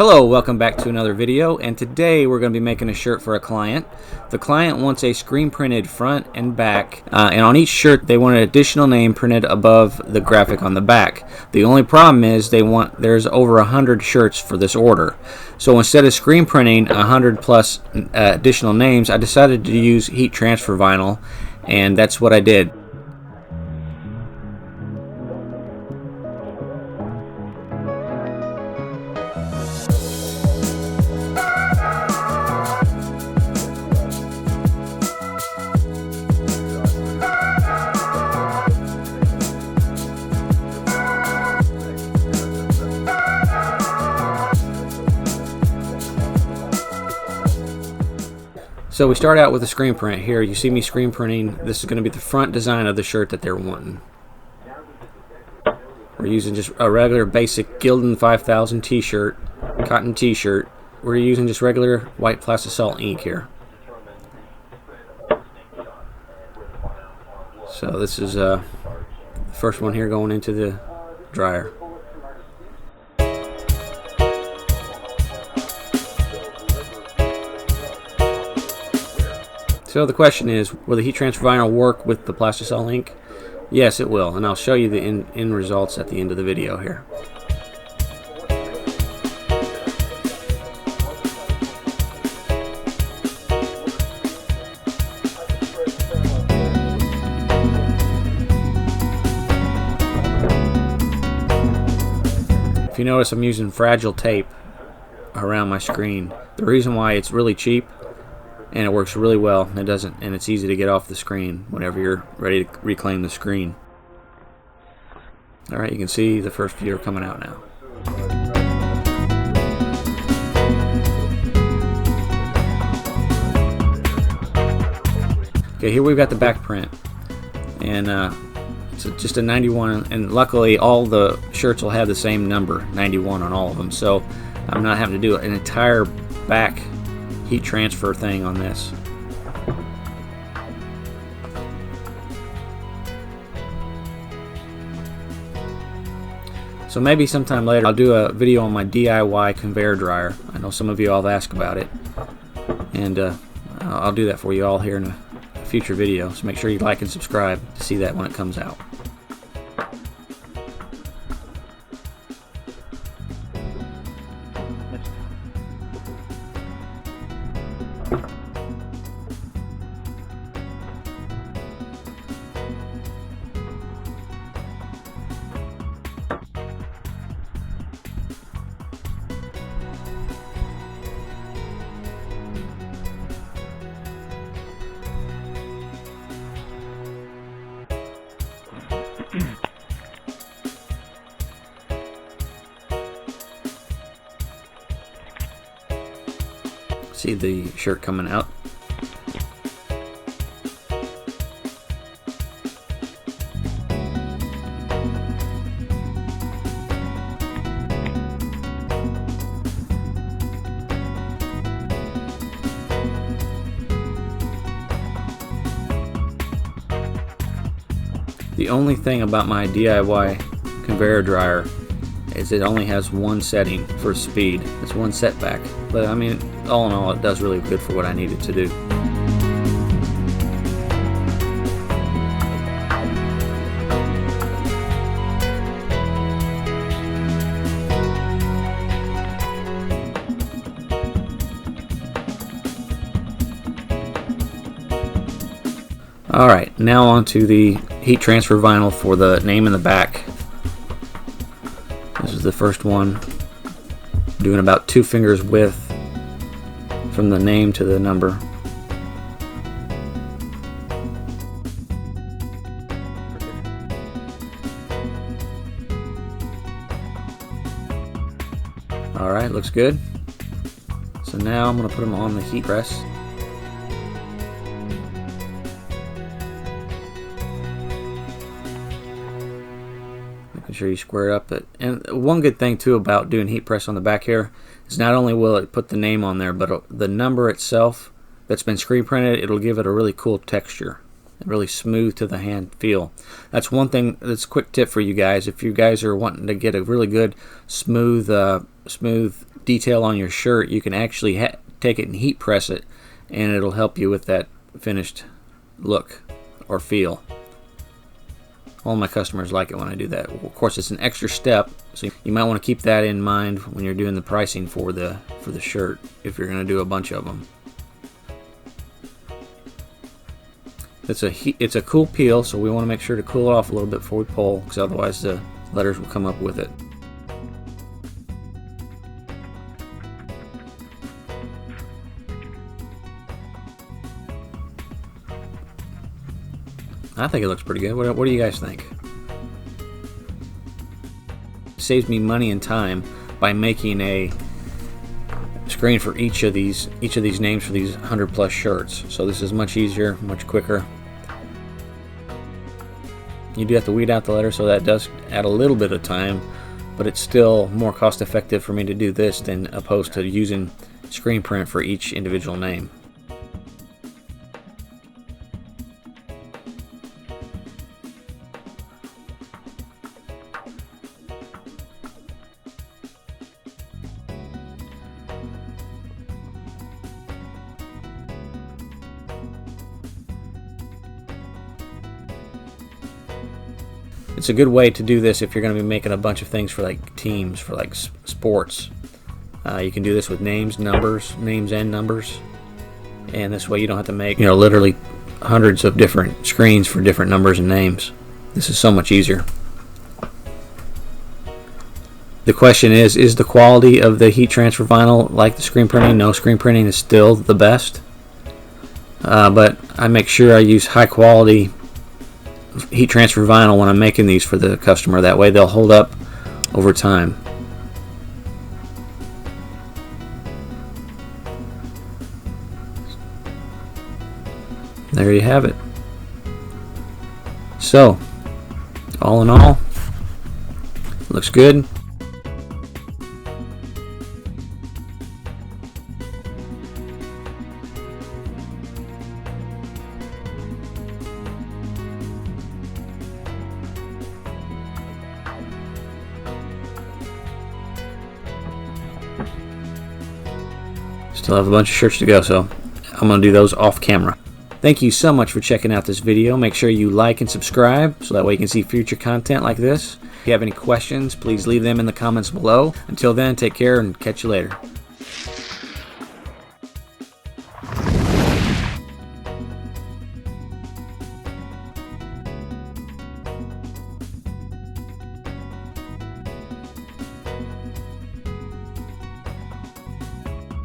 Hello, welcome back to another video, and today we're going to be making a shirt for a client. The client wants a screen printed front and back, and on each shirt they want an additional name printed above the graphic on the back. The only problem is there's over 100 shirts for this order. So instead of screen printing 100 plus additional names, I decided to use heat transfer vinyl, and that's what I did. So we start out with a screen print. Here you see me screen printing. This is going to be the front design of the shirt that they're wanting. We're using just a regular basic Gildan 5000 t-shirt, cotton t-shirt. We're using just regular white plastisol ink here. So this is the first one here going into the dryer. So the question is, will the heat transfer vinyl work with the plastisol ink? Yes, it will, and I'll show you the end results at the end of the video here. If you notice, I'm using fragile tape around my screen. The reason why it's really cheap and it works really well, and it's easy to get off the screen whenever you're ready to reclaim the screen. Alright, you can see the first few are coming out now. Okay, here we've got the back print, and it's just a 91, and luckily all the shirts will have the same number, 91 on all of them, so I'm not having to do an entire back heat transfer thing on this. So maybe sometime later I'll do a video on my DIY conveyor dryer. I know some of you all have asked about it, and I'll do that for you all here in a future video, so make sure you like and subscribe to see that when it comes out. See the shirt coming out. The only thing about my DIY conveyor dryer is it only has one setting for speed. It's one setback, but I mean, all in all, it does really good for what I need it to do. Alright, now on to the heat transfer vinyl for the name in the back. This is the first one, doing about 2 fingers width from the name to the number. Alright, looks good. So now I'm going to put them on the heat press. Making sure you square it up. And one good thing too about doing heat press on the back here is not only will it put the name on there, but the number itself that's been screen printed, it'll give it a really cool texture. really smooth to the hand feel. That's one thing that's a quick tip for you guys. If you guys are wanting to get a really good smooth smooth detail on your shirt, you can actually take it and heat press it, and it'll help you with that finished look or feel. All my customers like it when I do that. Of course, it's an extra step, so you might want to keep that in mind when you're doing the pricing for the shirt, if you're going to do a bunch of them. It's a cool peel, so we want to make sure to cool it off a little bit before we pull, because otherwise the letters will come up with it. I think it looks pretty good. What do you guys think? It saves me money and time by making a screen for each of these names for these 100+ shirts. So this is much easier, much quicker. You do have to weed out the letters, so that does add a little bit of time, but it's still more cost effective for me to do this than opposed to using screen print for each individual name. It's a good way to do this if you're going to be making a bunch of things for like teams, for like sports. You can do this with names and numbers, and this way you don't have to make literally hundreds of different screens for different numbers and names. This is so much easier. The question is the quality of the heat transfer vinyl like the screen printing? No, screen printing is still the best, but I make sure I use high quality heat transfer vinyl when I'm making these for the customer. That way they'll hold up over time. There you have it. So, all in all, looks good. Still have a bunch of shirts to go, so I'm going to do those off camera. Thank you so much for checking out this video. Make sure you like and subscribe so that way you can see future content like this. If you have any questions, please leave them in the comments below. Until then, take care and catch you later.